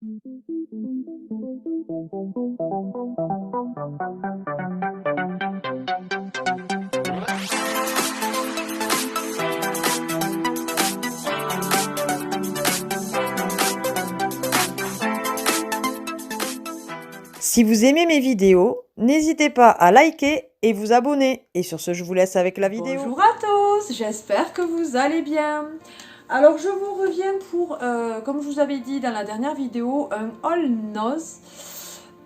Si vous aimez mes vidéos, n'hésitez pas à liker et vous abonner. Et sur ce, je vous laisse avec la vidéo. Bonjour à tous, j'espère que vous allez bien. Alors je vous reviens pour, comme je vous avais dit dans la dernière vidéo, un haul noz.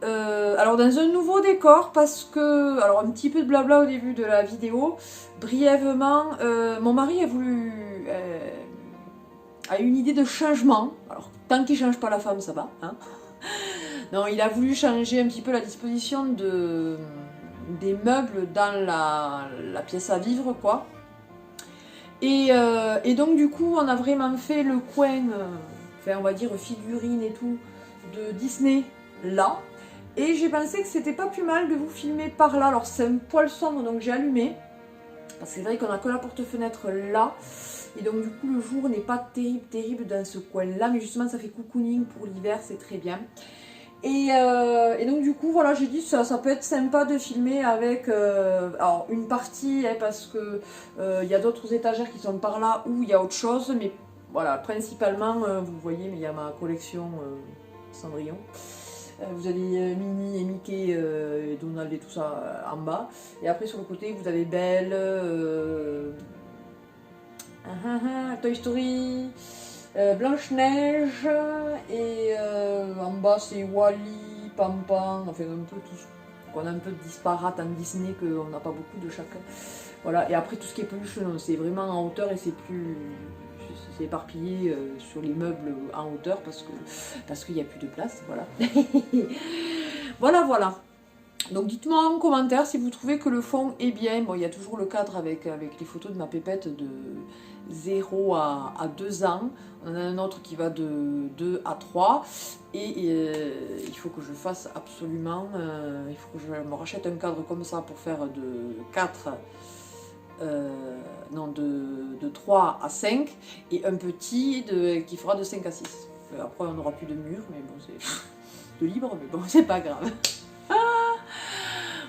Alors dans un nouveau décor parce que, alors un petit peu de blabla au début de la vidéo, brièvement, mon mari a voulu, a eu une idée de changement. Alors tant qu'il ne change pas la femme ça va, hein. Non, il a voulu changer un petit peu la disposition des meubles dans la pièce à vivre, quoi. Et donc du coup, on a vraiment fait le coin, enfin on va dire figurine et tout, de Disney, là. Et j'ai pensé que c'était pas plus mal de vous filmer par là. Alors c'est un poil sombre, donc j'ai allumé. Parce que c'est vrai qu'on a que la porte-fenêtre là. Et donc du coup, le jour n'est pas terrible dans ce coin-là. Mais justement, ça fait cocooning pour l'hiver, c'est très bien. Et donc du coup voilà, j'ai dit ça peut être sympa de filmer avec alors une partie hein, parce que il y a d'autres étagères qui sont par là où il y a autre chose, mais voilà, principalement vous voyez, mais il y a ma collection Cendrillon. Vous avez Minnie et Mickey et Donald et tout ça en bas, et après sur le côté vous avez Belle, Toy Story, Blanche-Neige, et en bas c'est Wally, Pampan, enfin un peu tout. On a un peu de disparate en Disney, qu'on n'a pas beaucoup de chacun. Voilà, et après tout ce qui est peluche, c'est vraiment en hauteur et c'est plus. C'est éparpillé sur les meubles en hauteur parce qu'il n'y a plus de place, voilà. Voilà. Donc dites-moi en commentaire si vous trouvez que le fond est bien. Bon, il y a toujours le cadre avec les photos de ma pépette de 0 à 2 ans. On a un autre qui va de 2 à 3. Et il faut que je fasse absolument... il faut que je me rachète un cadre comme ça pour faire de 4... non, de 3 à 5. Et un petit qui fera de 5 à 6. Après, on n'aura plus de mur, mais bon, c'est de libre, mais bon, c'est pas grave.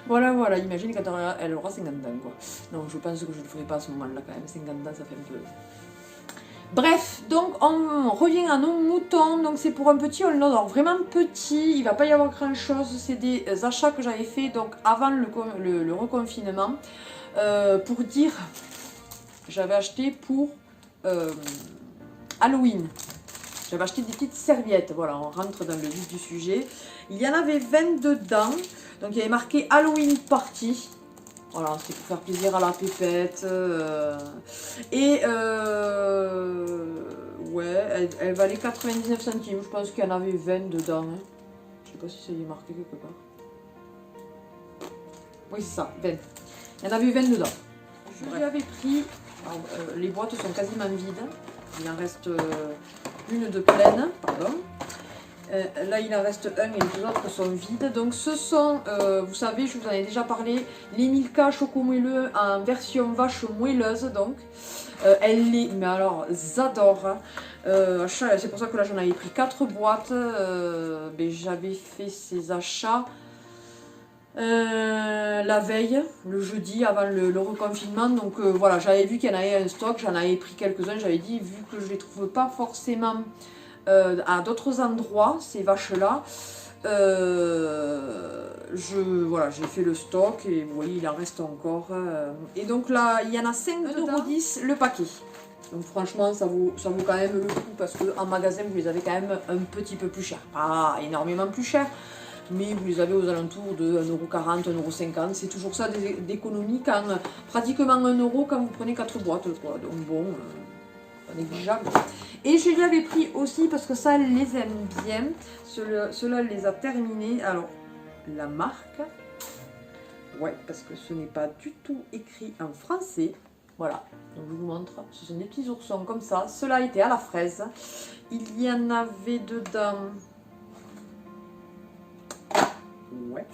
Voilà, imagine quand elle aura 50 ans, quoi. Non, je pense que je ne le ferai pas à ce moment-là, quand même. 50 ans, ça fait un peu... Bref, donc on revient à nos moutons. Donc c'est pour un petit haul noz, alors vraiment petit, il va pas y avoir grand-chose. C'est des achats que j'avais fait donc avant le reconfinement. Pour dire, j'avais acheté pour Halloween. J'avais acheté des petites serviettes, voilà, on rentre dans le vif du sujet. Il y en avait 20 dedans, donc il y avait marqué Halloween Party. Voilà, c'est pour faire plaisir à la pépette. Ouais, elle valait 99 centimes, je pense qu'il y en avait 20 dedans. Hein. Je sais pas si ça y est marqué quelque part. Oui, c'est ça, 20. Il y en avait 20 dedans. Je lui avais pris, alors, les boîtes sont quasiment vides. Il en reste... une de pleine, pardon. Là il en reste un et les deux autres sont vides. Donc ce sont, vous savez, je vous en ai déjà parlé, les Milka Choco Moelleux en version vache moelleuse. Donc elle les, mais alors j'adore. C'est pour ça que là j'en avais pris 4 boîtes. J'avais fait ces achats la veille, le jeudi avant le reconfinement. Donc voilà, j'avais vu qu'il y en avait un stock, j'en avais pris quelques-uns. J'avais dit, vu que je les trouve pas forcément à d'autres endroits, ces vaches là, voilà, j'ai fait le stock et vous voyez il en reste encore. Et donc là il y en a 5,10 € le paquet. Donc franchement ça vaut quand même le coup, parce qu'en magasin vous les avez quand même un petit peu plus cher, pas énormément plus cher, mais vous les avez aux alentours de 1,40 €, 1,50 €. C'est toujours ça d'économie, quand pratiquement 1 € quand vous prenez 4 boîtes, quoi. Donc bon, pas négligeable. Et je les avais pris aussi parce que ça les aime bien. Cela les a terminés. Alors, la marque, ouais, parce que ce n'est pas du tout écrit en français. Voilà, donc je vous montre. Ce sont des petits oursons comme ça. Cela était à la fraise. Il y en avait dedans... Ouais.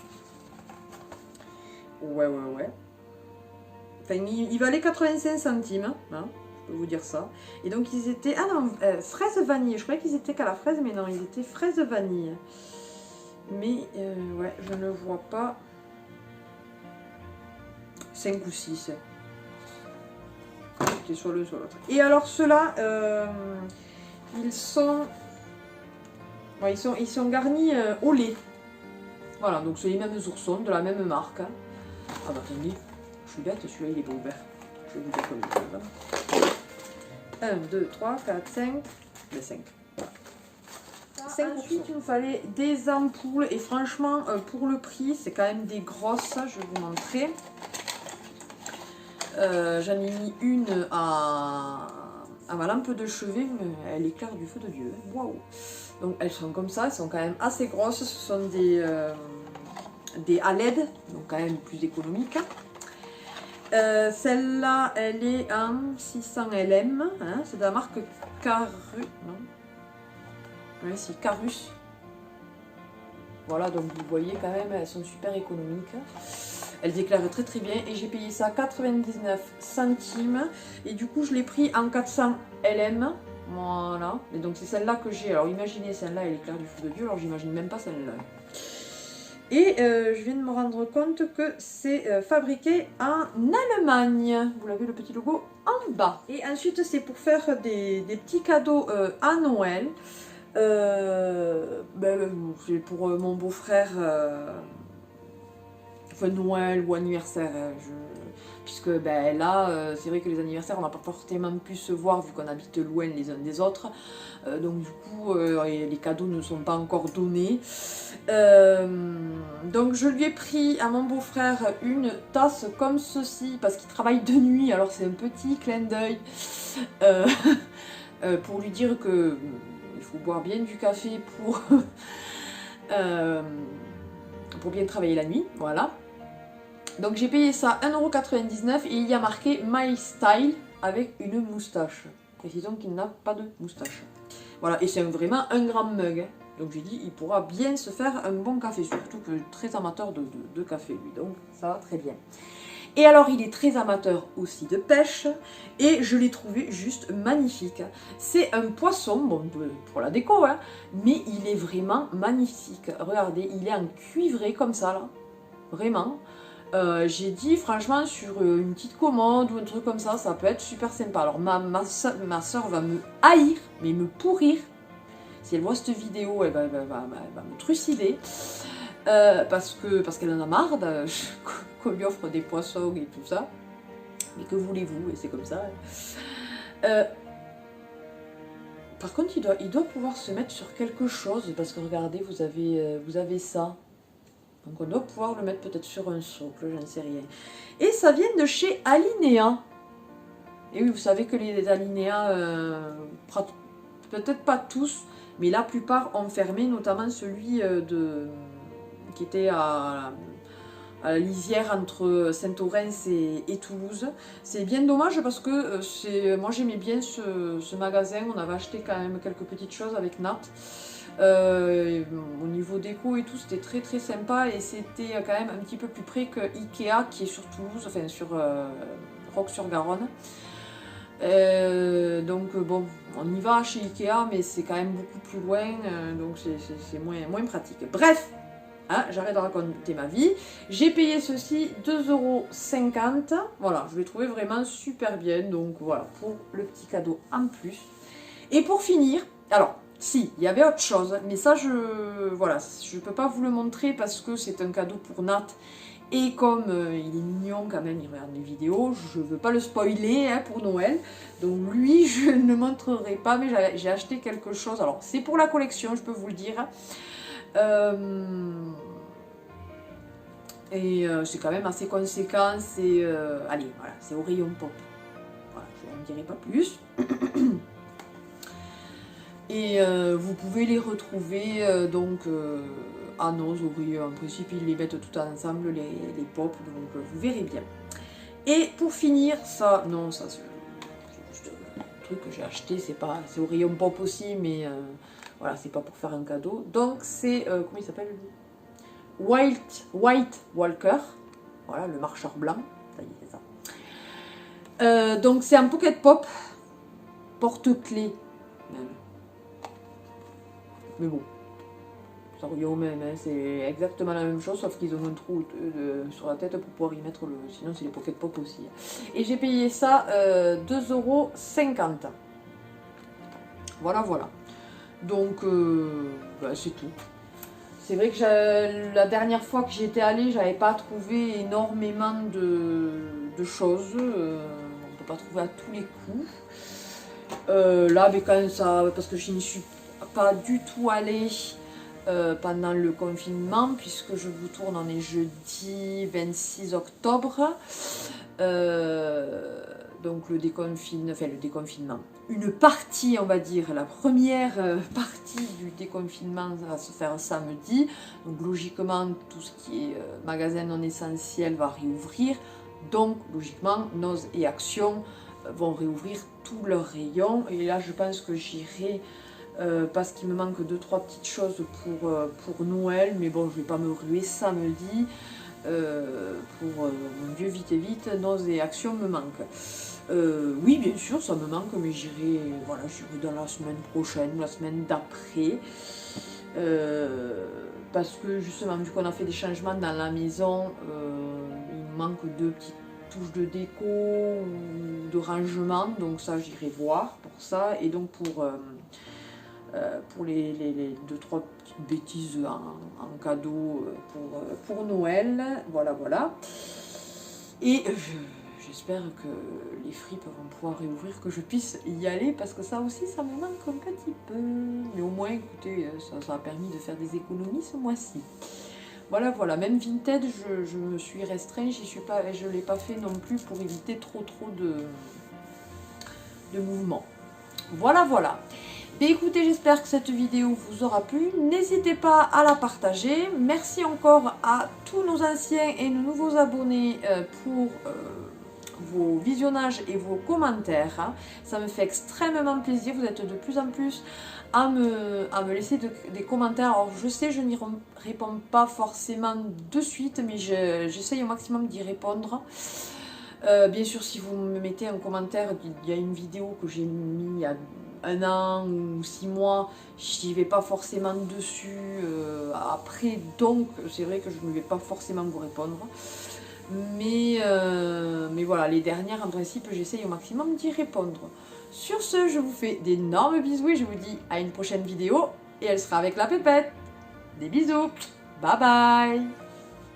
Enfin, il valait 85 centimes. Hein. je peux vous dire ça. Et donc ils étaient, ah non, fraise vanille, je croyais qu'ils étaient qu'à la fraise, mais non, ils étaient fraise vanille. Mais ouais, je ne vois pas 5 ou 6. C'était soit le soit l'autre. Et alors ceux-là, ils sont garnis au lait. Voilà, donc c'est les mêmes oursons de la même marque. Hein. Ah bah attendez, je suis bête, celui-là il est pas ouvert. Je vais vous dire combien il y en a. 1, 2, 3, 4, 5, 5. Ensuite, il nous fallait des ampoules et franchement, pour le prix, c'est quand même des grosses. Je vais vous montrer. J'en ai mis une à ma lampe de chevet, mais elle éclaire du feu de Dieu. Waouh! Donc elles sont comme ça, elles sont quand même assez grosses. Ce sont des à LED, donc quand même plus économiques. Celle-là, elle est en 600 LM. Hein, c'est de la marque Carus. Non? Oui, c'est Carus. Voilà, donc vous voyez quand même, elles sont super économiques. Elles éclairent très très bien et j'ai payé ça 99 centimes. Et du coup, je l'ai pris en 400 LM. Voilà. Et donc, c'est celle-là que j'ai. Alors, imaginez, celle-là, elle éclaire du feu de Dieu. Alors, j'imagine même pas celle-là. Et je viens de me rendre compte que c'est fabriqué en Allemagne. Vous l'avez, le petit logo en bas. Et ensuite, c'est pour faire des petits cadeaux à Noël. C'est pour mon beau-frère, enfin Noël ou anniversaire, puisque là, c'est vrai que les anniversaires, on n'a pas forcément pu se voir vu qu'on habite loin les uns des autres, donc du coup, les cadeaux ne sont pas encore donnés. Donc je lui ai pris à mon beau-frère une tasse comme ceci, parce qu'il travaille de nuit, alors c'est un petit clin d'œil, pour lui dire que il faut boire bien du café pour bien travailler la nuit, voilà. Donc j'ai payé ça 1,99 € et il y a marqué My Style avec une moustache. Précisons qu'il n'a pas de moustache. Voilà, et c'est vraiment un grand mug. Hein. Donc j'ai dit, il pourra bien se faire un bon café, surtout que très amateur de café lui, donc ça va très bien. Et alors, il est très amateur aussi de pêche, et je l'ai trouvé juste magnifique. C'est un poisson, bon, pour la déco, hein, mais il est vraiment magnifique. Regardez, il est en cuivré comme ça, là, vraiment. J'ai dit, franchement, sur une petite commande ou un truc comme ça peut être super sympa. Alors, ma soeur va me haïr, mais me pourrir. Si elle voit cette vidéo, elle va me trucider. Parce qu'elle en a marre qu'on lui offre des poissons et tout ça. Mais que voulez-vous, et c'est comme ça. Par contre, il doit pouvoir se mettre sur quelque chose, parce que regardez, vous avez ça. Donc on doit pouvoir le mettre peut-être sur un socle, j'en sais rien. Et ça vient de chez Alinea. Et oui, vous savez que les Alinea, peut-être pas tous, mais la plupart ont fermé, notamment celui qui était à la lisière entre Saint-Orens et Toulouse. C'est bien dommage parce que moi j'aimais bien ce magasin, on avait acheté quand même quelques petites choses avec Nat. Au niveau déco et tout, c'était très très sympa et c'était quand même un petit peu plus près que Ikea qui est sur Toulouse, enfin sur Roques-sur-Garonne. Donc bon, on y va chez Ikea, mais c'est quand même beaucoup plus loin, donc c'est moins pratique. Bref, hein, j'arrête de raconter ma vie. J'ai payé ceci 2,50 €. Voilà, je l'ai trouvé vraiment super bien, donc voilà, pour le petit cadeau en plus. Et pour finir, alors, si, il y avait autre chose, mais ça, je peux pas vous le montrer parce que c'est un cadeau pour Nat. Et comme il est mignon quand même, il regarde mes vidéos, je ne veux pas le spoiler hein, pour Noël. Donc lui, je ne le montrerai pas, mais j'ai acheté quelque chose. Alors, c'est pour la collection, je peux vous le dire. C'est quand même assez conséquent. C'est allez, voilà, c'est au rayon pop. Voilà, je n'en dirai pas plus. Et vous pouvez les retrouver à nos oreillers. En principe, ils les mettent tout ensemble, les pop, donc vous verrez bien. Et pour finir, ça c'est juste un truc que j'ai acheté, c'est au rayon pop aussi, mais voilà, c'est pas pour faire un cadeau. Donc c'est, comment il s'appelle? White Walker, voilà, le marcheur blanc, ça y est, c'est ça. Donc c'est un pocket pop. porte-clés même. Mais bon, ça revient au même, hein. C'est exactement la même chose, sauf qu'ils ont un trou sur la tête pour pouvoir y mettre le... Sinon c'est les pocket pop aussi. Et j'ai payé ça 2,50 €. Voilà, voilà. Donc, bah, c'est tout. C'est vrai que la dernière fois que j'y étais allée, j'avais pas trouvé énormément de choses. On ne peut pas trouver à tous les coups. Là, mais quand ça, parce que je n'y suis pas du tout allée pendant le confinement, puisque je vous tourne, on est jeudi 26 octobre. Donc le déconfinement, une partie, on va dire, la première partie du déconfinement va se faire samedi. Donc logiquement, tout ce qui est magasin non essentiel va réouvrir. Donc logiquement, Noz et Action vont réouvrir tous leurs rayons. Et là, je pense que j'irai parce qu'il me manque 2-3 petites choses pour Noël. Mais bon, je ne vais pas me ruer samedi. Mon Dieu, vite et vite, Noz et Action me manquent. Oui, bien sûr, ça me manque, mais j'irai dans la semaine prochaine, la semaine d'après. Parce que justement, vu qu'on a fait des changements dans la maison, il me manque 2 petites touches de déco ou de rangement, donc ça j'irai voir pour ça. Et donc pour les 2-3 petites bêtises en cadeau pour Noël, voilà. Et j'espère que les fripes vont pouvoir réouvrir, que je puisse y aller, parce que ça aussi, ça me manque un petit peu. Mais au moins, écoutez, ça a permis de faire des économies ce mois-ci. Voilà, même Vinted, je me suis restreint, je ne l'ai pas fait non plus pour éviter trop de mouvements. Voilà. Et écoutez, j'espère que cette vidéo vous aura plu. N'hésitez pas à la partager. Merci encore à tous nos anciens et nos nouveaux abonnés pour vos visionnages et vos commentaires. Ça me fait extrêmement plaisir. Vous êtes de plus en plus à me laisser des commentaires. Alors je sais, je n'y réponds pas forcément de suite, mais j'essaye au maximum d'y répondre. Bien sûr, si vous me mettez un commentaire, il y a une vidéo que j'ai mis il y a 1 an ou 6 mois, je n'y vais pas forcément dessus après, donc c'est vrai que je ne vais pas forcément vous répondre. Mais voilà, les dernières, en principe, j'essaye au maximum d'y répondre. Sur ce, je vous fais d'énormes bisous et je vous dis à une prochaine vidéo. Et elle sera avec la pépette. Des bisous. Bye bye.